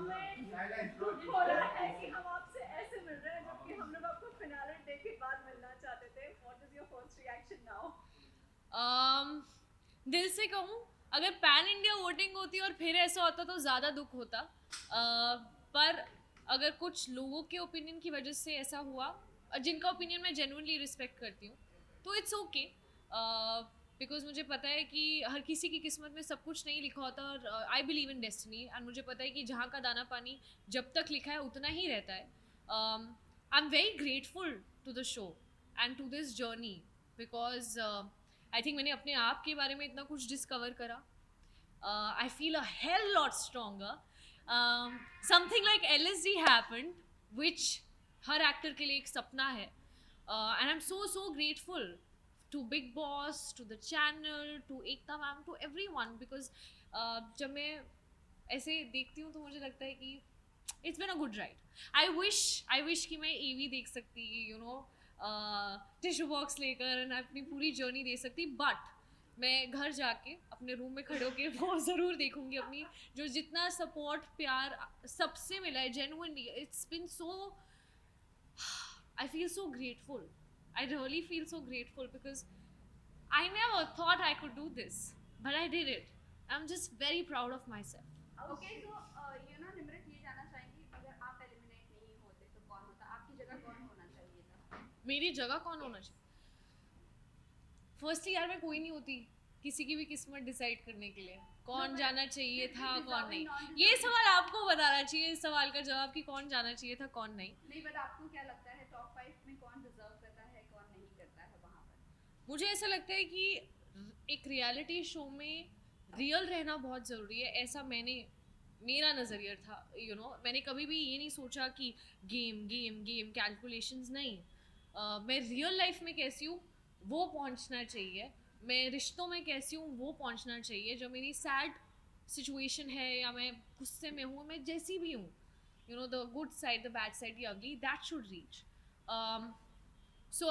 हमें दुख हो रहा है कि हम आपसे ऐसे मिल रहे हैं जबकि हम लोग आपको फिनाले डे के बाद मिलना चाहते थे. What is your first reaction now? दिल से कहूँ, अगर पैन इंडिया वोटिंग होती और फिर ऐसा होता तो ज़्यादा दुख होता. पर अगर कुछ लोगों के ओपिनियन की वजह से ऐसा हुआ, जिनका ओपिनियन मैं जेन्युइनली रिस्पेक्ट करती हूँ, तो इट्स ओके. बिकॉज मुझे पता है कि हर किसी की किस्मत में सब कुछ नहीं लिखा होता, और I believe in destiny. And मुझे पता है कि जहाँ का दाना पानी जब तक लिखा है उतना ही रहता है. I am very grateful to the show and to this journey, because I think मैंने अपने आप के बारे में इतना कुछ डिस्कवर करा. I feel a hell lot stronger. Something like LSD happened, which her actor के लिए एक सपना है. And I'm so grateful to Big Boss, to the channel, to Ekta ma'am, to everyone, because जब मैं ऐसे देखती हूँ तो मुझे लगता है कि it's been a good ride. I wish कि मैं एवी देख सकती, टिश्यू बॉक्स लेकर एंड अपनी पूरी जर्नी दे सकती. बट मैं घर जाके अपने रूम में खड़े होके वो ज़रूर देखूंगी. अपनी जो जितना सपोर्ट प्यार सबसे मिला है genuinely, it's been so, I feel so grateful. I really feel so grateful because I never thought I could do this, but I did it. I am just very proud of my self. Okay, so Nimrit ये जानना चाहेंगी, अगर आप eliminate नहीं होते तो कौन होता, आपकी जगह कौन होना चाहिए था? मेरी जगह कौन होना चाहिए? फर्स्टली यार, मैं कोई नहीं होती किसी की भी किस्मत डिसाइड करने के लिए कौन जाना चाहिए था कौन नहीं. ये सवाल आपको बताना चाहिए, इस सवाल का जवाब कि कौन जाना चाहिए था कौन नहीं. नहीं, बट आपको क्या लगता है टॉप 5 में कौन डिजर्व करता है, कौन नहीं करता है वहाँ पर? मुझे ऐसा लगता है कि एक रियलिटी शो में रियल रहना बहुत ज़रूरी है. ऐसा मेरा नज़रिया था. मैंने कभी भी ये नहीं सोचा कि गेम गेम गेम कैलकुलेशंस नहीं. मैं रियल लाइफ में कैसी हूँ वो पहुँचना चाहिए. मैं रिश्तों में कैसी हूँ वो पहुँचना चाहिए. जो मेरी सैड सिचुएशन है या मैं गुस्से में हूँ, मैं जैसी भी हूँ, the good side, the bad side, the ugly, that should reach. So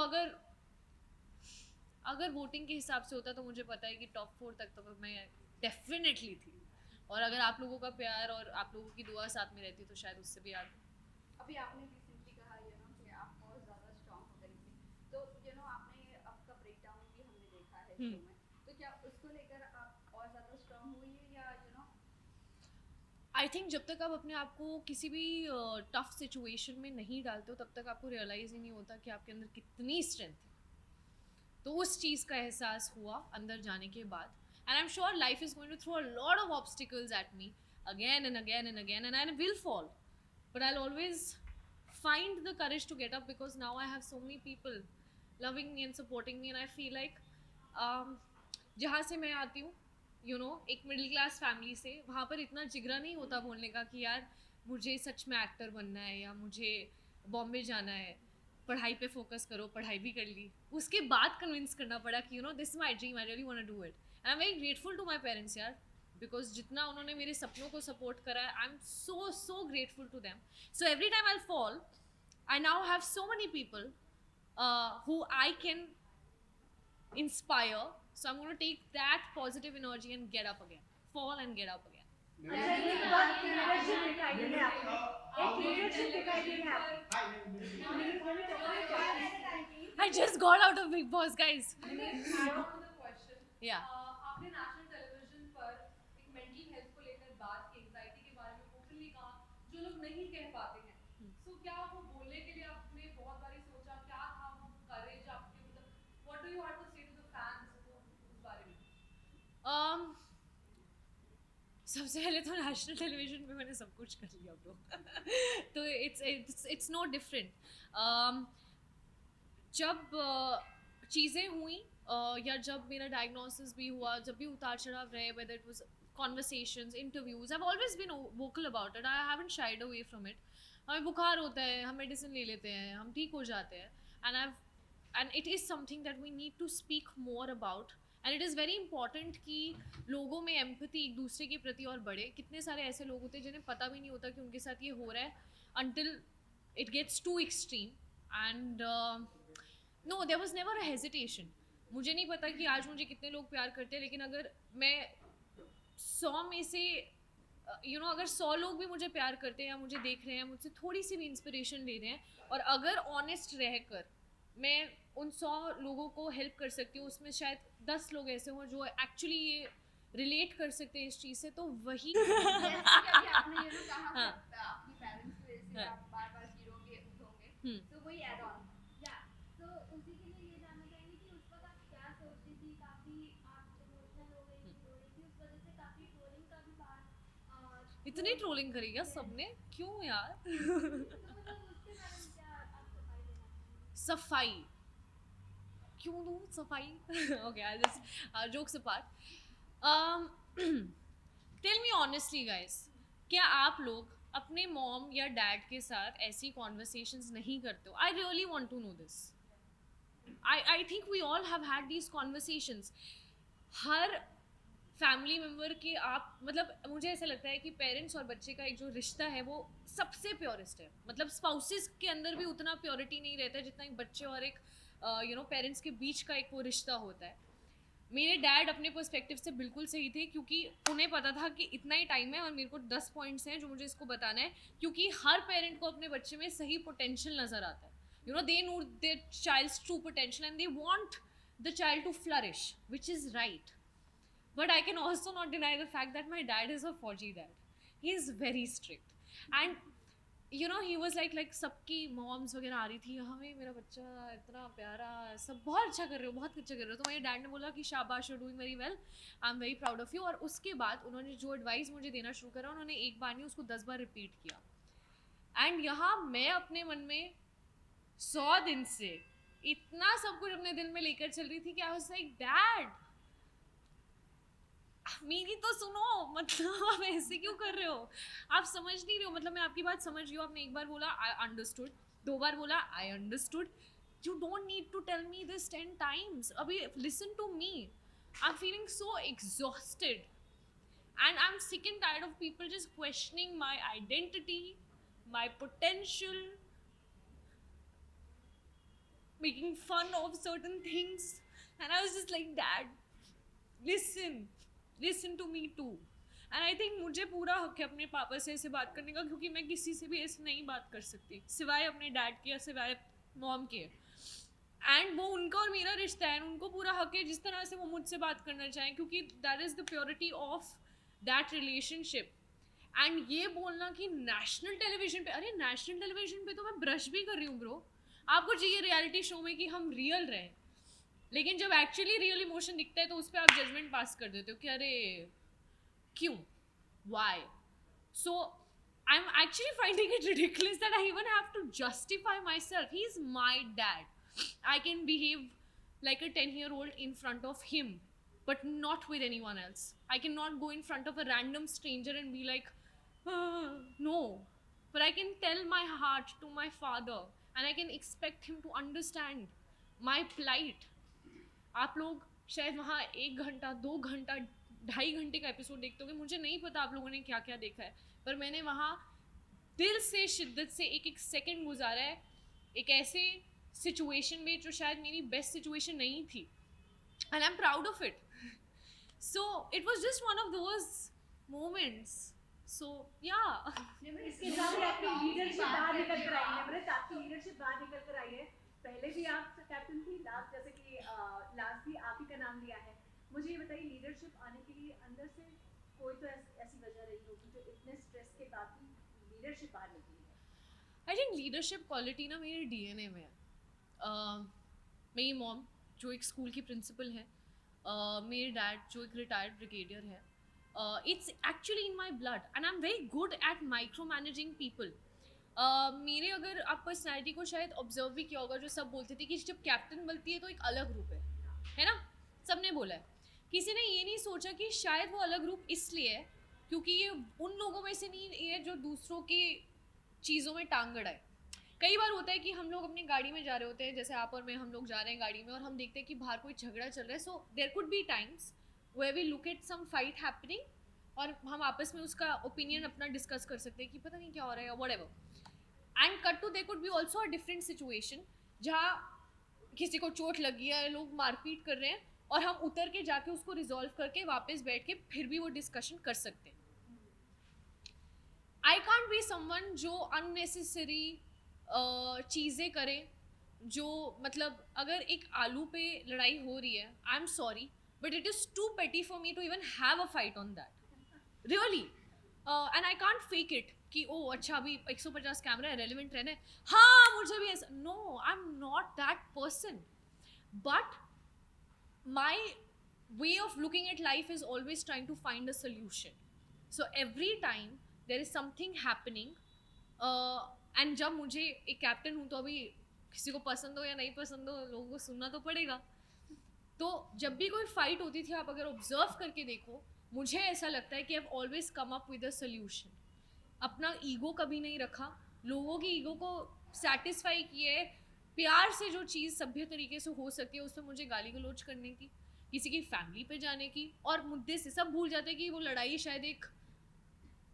अगर वोटिंग के हिसाब से होता तो मुझे पता है कि टॉप 4 तक तो मैं डेफिनेटली थी. और अगर आप लोगों का प्यार और आप लोगों की दुआ साथ में रहती तो शायद उससे भी आगे. अभी आपने रिसेंटली कहा कि आप बहुत ज़्यादा स्ट्रांग हो गई थी, तो आपने आपका ब्रेकडाउन भी हमने देखा है शो में, तो क्या उसको लेकर आप और ज़्यादा स्ट्रांग हुई है या आई थिंक जब तक आप अपने आप को किसी भी टफ सिचुएशन में नहीं डालते हो तब तक आपको रियलाइज़ ही नहीं होता कि आपके अंदर कितनी स्ट्रेंथ है. तो उस चीज़ का एहसास हुआ अंदर जाने के बाद. And I am sure life is going to throw a lot of obstacles at me again and again and again, and I will fall, but I'll always find the courage to get up, because now I have so many people loving me and supporting me, and I feel like जहाँ से मैं आती हूँ, एक middle class family से, वहाँ पर इतना जिगरा नहीं होता बोलने का कि यार मुझे सच में एक्टर बनना है या मुझे बॉम्बे जाना है, पढ़ाई पे फोकस करो. पढ़ाई भी कर ली, उसके बाद कन्विंस करना पड़ा कि this my dream, I really want to do it. And I am very grateful to my parents यार, बिकॉज जितना उन्होंने मेरे सपनों को सपोर्ट करा है, I am so grateful to them. So every time I fall, I now have so many people who I can inspire. So I'm going to take that positive energy and get up again. Fall and get up again. अच्छा, ये बात leadership दिखाई दे रही है आपको. एक leadership दिखाई दे रही है आपको. I just got out of Big Boss, guys. Yeah. आपने नेशनल टेलीविजन पर एक मेंटल हेल्थ को लेकर बात की, एंजाइटी के बारे में ओपनली कहा, जो लोग नहीं कह पाते हैं. सो क्या वो बोलने के लिए आपने बहुत बारी सोचा, क्या था वो करेज आपके, मतलब what do you have to say to the fans उस बारे में? सबसे पहले तो नेशनल टेलीविजन पे मैंने सब कुछ कर लिया ब्रो. तो इट्स नो डिफरेंट. जब चीज़ें हुई या जब मेरा डायग्नोसिस भी हुआ, जब भी उतार चढ़ाव रहे, whether it was conversations, interviews, I have always been vocal about it. I haven't shied away from it. हमें बुखार होता है, हम मेडिसिन ले लेते हैं, हम ठीक हो जाते हैं. And it is something that we need to speak more about. And it is very important कि लोगों में एम्पैथी एक दूसरे के प्रति और बढ़े. कितने सारे ऐसे लोग होते हैं जिन्हें पता भी नहीं होता कि उनके साथ ये हो रहा है, until it gets too extreme. And no, there was never a hesitation. मुझे नहीं पता कि आज मुझे कितने लोग प्यार करते हैं, लेकिन अगर मैं 100 में से अगर 100 लोग भी मुझे प्यार करते हैं या मुझे देख रहे हैं, मुझसे थोड़ी सी भी इंस्पिरेशन ले रहे हैं, और अगर ऑनेस्ट रहकर मैं उन 100 लोगों को हेल्प कर सकती हूँ, उसमें शायद 10 लोग ऐसे हों जो एक्चुअली ये रिलेट कर सकते हैं इस चीज़ से, तो वही आपने ये कहा हाँ। अपनी पेरेंट्स की वजह से हाँ। आप बार-बार हीरो के उठोगे, तो वही ऐड ऑन। या तो उसी के लिए ये जानना चाहेंगे कि उस वक्त आप क्या सोचती थी, काफी आप इमोशनल हो गई थी, रो रही थी, उस वजह से काफी ट्रोलिंग का भी बात इतनी ट्रोलिंग करी क्या सबने, क्यों यार? तो मतलब उसके बारे में क्या आप सफाई देना चाहेंगे? सफाई क्यों दूँ सफाई? Okay, I just jokes apart, tell me honestly guys, क्या आप लोग अपने मॉम या डैड के साथ ऐसी कॉन्वर्सेशंस नहीं करते हो? I really want to know this. I think we all have had these conversations. हर फैमिली मेम्बर के आप, मतलब मुझे ऐसा लगता है कि पेरेंट्स और बच्चे का एक जो रिश्ता है वो सबसे प्योरेस्ट है. मतलब स्पाउसेस के अंदर भी उतना प्योरिटी नहीं रहता है जितना एक बच्चे और एक पेरेंट्स के बीच का एक वो रिश्ता होता है. मेरे डैड अपने पर्सपेक्टिव से बिल्कुल सही थे, क्योंकि उन्हें पता था कि इतना ही टाइम है और मेरे को 10 पॉइंट्स हैं जो मुझे इसको बताना है, क्योंकि हर पेरेंट को अपने बच्चे में सही पोटेंशियल नज़र आता है. They know their child's true potential and they want the child to flourish, which is right. But I can also not deny the fact that my dad is a Fauji dad. He is very strict. And he was like सबकी moms वगैरह आ रही थी, हमें मेरा बच्चा इतना प्यारा, सब बहुत अच्छा कर रहे हो, बहुत अच्छा कर रहे हो. तो मेरे डैड ने बोला कि शाबाश, you doing very well, I am very proud of you. और उसके बाद उन्होंने जो एडवाइस मुझे देना शुरू करा, उन्होंने एक बार नहीं उसको 10 बार रिपीट किया. एंड यहाँ मैं अपने मन में 100 दिन से इतना सब कुछ अपने दिल में लेकर चल रही थी कि आई वाज लाइक, डैड मेरी तो सुनो, मतलब आप ऐसे क्यों कर रहे हो? आप समझ नहीं रहे हो. मतलब मैं आपकी बात समझ रही हूँ. आपने एक बार बोला आई अंडरस्टूड, 2 बार बोला I understood. You don't need to tell me this 10 times. अभी listen to me. I am feeling so exhausted and I am sick and tired of people just questioning my identity, my potential, making fun of certain things. And I was just like, Dad, listen to me too. And I think मुझे पूरा हक है अपने पापा से ऐसे बात करने का, क्योंकि मैं किसी से भी ऐसे नहीं बात कर सकती सिवाय अपने डैड के या सिवाय मॉम के. एंड वो उनका और मेरा रिश्ता है, उनको पूरा हक है जिस तरह से वो मुझसे बात करना चाहें, क्योंकि that is the purity of that relationship. And ये बोलना कि नेशनल टेलीविजन पे, अरे नेशनल टेलीविजन पे तो मैं ब्रश भी कर रही हूँ ब्रो. आपको चाहिए रियलिटी शो में कि हम रियल रहें, लेकिन जब एक्चुअली रियल इमोशन दिखता है तो उस पर आप जजमेंट पास कर देते हो कि अरे क्यों, why. So I am actually finding it ridiculous that I even have to justify myself. He is my dad. I can behave like a 10-year-old in front of him, but not with anyone else. I cannot go in front of a random stranger and be like, no. But I can tell my heart to my father and I can expect him to understand my plight. आप लोग शायद वहाँ 1 घंटा 2 घंटा 2.5 घंटे का episode देखते होगे. मुझे नहीं पता आप लोगों ने क्या क्या देखा है, पर मैंने वहाँ दिल से शिद्दत से एक सेकंड गुजारा है, एक ऐसे सिचुएशन में जो शायद मेरी बेस्ट सिचुएशन नहीं थी. And I am proud of it. So it was just one of those moments. So या इसके साथ आपकी लीडरशिप बाहर निकल कर आई है. निम्रत, आपकी लीडरशिप बाहर निकल कर आई है. पहले भी आप कैप्टन थी, लास्ट जैसे कि लास्ट भी आप ही का नाम लिया है. मुझे ये बताइए, लीडरशिप आने के लिए अंदर से कोई तो ऐसी वजह रही होगी जो इतने स्ट्रेस के बाद भी लीडरशिप बाहर निकली है. आई थिंक लीडरशिप क्वालिटी ना मेरे डीएनए में है. मेरी मॉम जो एक स्कूल की प्रिंसिपल है, मेरे डैड जो एक रिटायर्ड ब्रिगेडियर है. It's actually in my blood and I am very good at micro managing people. मेरे अगर आप पर्सनैलिटी को शायद ऑब्जर्व भी किया होगा, जो सब बोलते थे कि जब कैप्टन बनती है तो एक अलग रूप है ना. सबने बोला है. किसी ने ये नहीं सोचा कि शायद वो अलग रूप इसलिए है क्योंकि ये उन लोगों में से नहीं है जो दूसरों की चीज़ों में टांग अड़ाए. कई बार होता है कि हम लोग अपनी गाड़ी में जा रहे होते हैं, जैसे आप और मैं, हम लोग जा रहे हैं गाड़ी में और हम देखते हैं कि बाहर कोई झगड़ा चल रहा है. So there could be times where we look at some fight happening और हम आपस में उसका ओपिनियन अपना डिस्कस कर सकते हैं कि पता नहीं क्या हो रहा है, whatever. And cut to there could be also a different situation जहाँ किसी को चोट लगी है, लोग मारपीट कर रहे हैं और हम उतर के जाके उसको रिजॉल्व करके वापस बैठ के फिर भी वो डिस्कशन कर सकते हैं. आई कांट बी समवन जो अननेसेसरी चीज़ें करे, जो मतलब अगर एक आलू पे लड़ाई हो रही है, I am sorry but it is too petty for me to even have a fight on that, really. And I can't fake it कि ओ अच्छा अभी 150 कैमरा है, रेलिवेंट रहना है, हाँ मुझे भी ऐसा. No, I am not that person. But my way of looking at life is always trying to find a solution. So every time there is something happening, and जब मुझे एक कैप्टन हूँ तो अभी किसी को पसंद हो या नहीं पसंद हो लोगों को सुनना तो पड़ेगा. तो जब भी कोई फाइट होती थी, आप अगर ऑब्जर्व करके देखो, मुझे ऐसा लगता है कि आई have always come up with a solution. अपना ईगो कभी नहीं रखा, लोगों की ईगो को सेटिस्फाई किए, प्यार से जो चीज़ सभ्य तरीके से हो सकती है उसमें मुझे गाली गलौज करने की, किसी की फैमिली पे जाने की, और मुद्दे से सब भूल जाते हैं कि वो लड़ाई शायद एक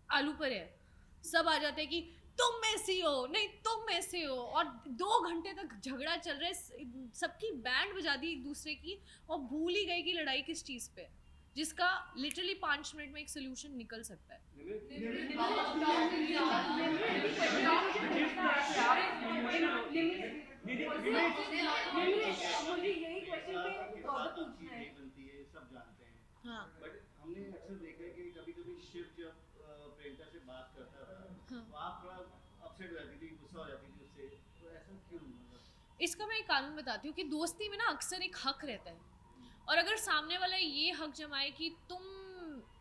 आलू पर है. सब आ जाते हैं कि तुम ऐसी हो, नहीं तुम ऐसे हो, और 2 घंटे तक झगड़ा चल रहा है, सबकी बैंड बजा दी एक दूसरे की, और भूल ही गए कि लड़ाई किस चीज़ पे है, जिसका लिटरली 5 मिनट में एक सोल्यूशन निकल सकता है. मुझे यही क्वेश्चन पे पूछना है. बनती है, सब जानते हैं. हाँ. बट हमने अक्सर देखा है कि कभी-कभी शिव जब प्रियंका से बात करता था, हाँ. तो आप थोड़ा अपसेट हो जाती थी, गुस्सा हो जाती थी उससे, तो ऐसा क्यों? मतलब इसका मैं एक कानून बताती हूँ कि दोस्ती में ना अक्सर एक हक रहता है, और अगर सामने वाला ये हक जमाए कि तुम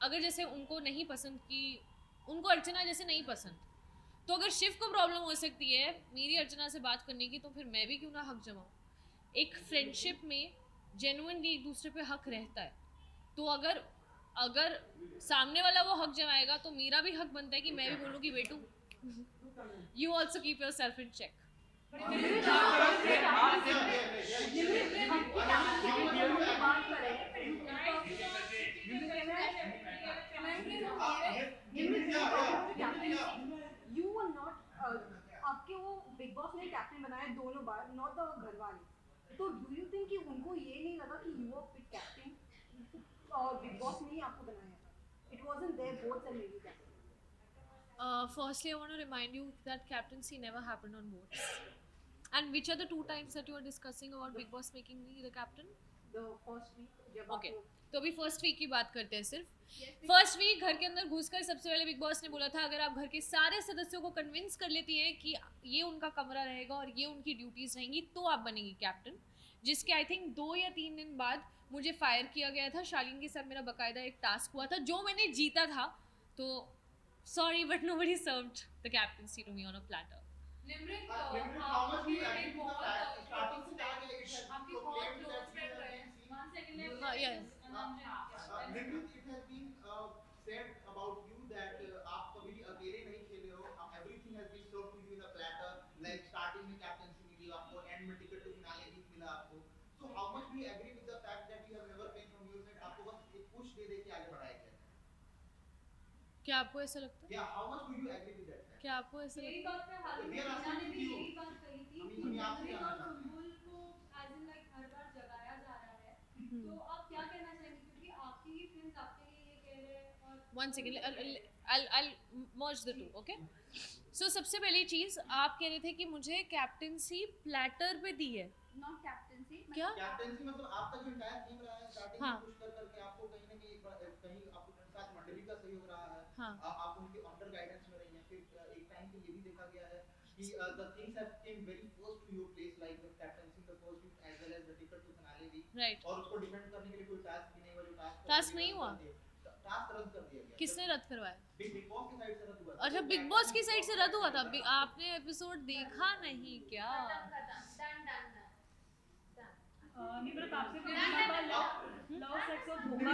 अगर जैसे उनको नहीं पसंद, कि उनको अर्चना जैसे नहीं पसंद, तो अगर शिव को प्रॉब्लम हो सकती है मेरी अर्चना से बात करने की, तो फिर मैं भी क्यों ना हक जमाऊँ. एक फ्रेंडशिप में जेन्युइनली एक दूसरे पे हक रहता है, तो अगर सामने वाला वो हक जमाएगा तो मेरा भी हक बनता है कि मैं भी बोलूँ कि बेटू you also keep yourself in check. You were not आपके वो बिग बॉस ने कैप्टन बनाया दोनों बार, नॉट द घर वाले. तो डू यू थिंक कि उनको ये नहीं लगा कि यू आर फिट कैप्टन, और बिग बॉस ने ही आपको बनाया था? It wasn't there both are maybe captain. Firstly, I want to remind you that captaincy never happened on votes. And which are the 2 times that you are discussing about Big Boss making me the captain? The first week जब Okay. आपको तो अभी first week की बात करते हैं सिर्फ. First week घर के अंदर घुसकर सबसे पहले बिग बॉस ने बोला था अगर आप घर के सारे सदस्यों को कन्विंस कर लेती हैं कि ये उनका कमरा रहेगा और ये उनकी ड्यूटीज़ रहेंगी तो आप बनेंगी कैप्टन. जिसके आई थिंक 2 या 3 दिन बाद मुझे फायर किया गया था. शालीन के साथ मेरा बाकायदा एक टास्क हुआ था जो मैंने जीता था. तो sorry but nobody served the captaincy to me on a platter. Nimrit Nimrit, how how much much you you agree agree with the बहुत fact, starting close से कहा friend गया कि है, आपके you बहुत proclaimed close that friend you रहे have हैं. seen. 1 second yes. Nimrit, it has been said about you that आप कभी भी अकेले नहीं खेले हो. Everything has been served to you in a platter. Like starting में कैप्टनसी मिली आपको, end में टिकट टू फिनाले भी मिला आपको. So how much do you agree with the fact that you have never been from your side? आपको बस एक push दे के आगे बढ़ाया गया. क्या आपको ऐसा लगता है? Yeah, how much do you agree with that? क्या आपको ऐसा यही लगता है? बात पे हाल ही में We are मीना ने asking भी you. यही बात कही थी कि हमें आपसे निमृत जानना और चाहते हैं. सुम्बुल को as in like हर बार जगाया जा रहा है. तो आप क्या कहना चाहेंगे, क्योंकि आपकी ही फ्रेंड्स आपके लिए ये कह रहे हैं और 1 second, I'll merge the two, okay? So सबसे पहली चीज़ आप कह रहे थे कि मुझे कैप्टनसी प्लेटर पे दी है. Not captaincy. क्या? कैप्टनसी मतलब आपका जो एंटायर टीम रहा है स्टार्टिंग हाँ. में पुश कर करके आपको कहीं ना कहीं आपको उनके साथ मंडली का सहयोग रहा है. हाँ. आप उनके अंडर गाइडेंस में रही हैं. फिर एक टाइम पे ये भी देखा गया है कि the things have came very first to your place like the captaincy the first week as well as the ticket to finale भी. राइट. और उसको डिफेंड करने के लिए कोई टास्क भी नहीं हुआ. जो टास्क नहीं हुआ? टास्क रद्द कर दिया गया. किसने रद्द करवाया? बिग बॉस की साइड से रद्द हुआ. अच्छा, बिग बॉस की साइड से रद्द हुआ था. आपने एपिसोड देखा नहीं क्या? निमृत आपसे लव सेक्स और धोखा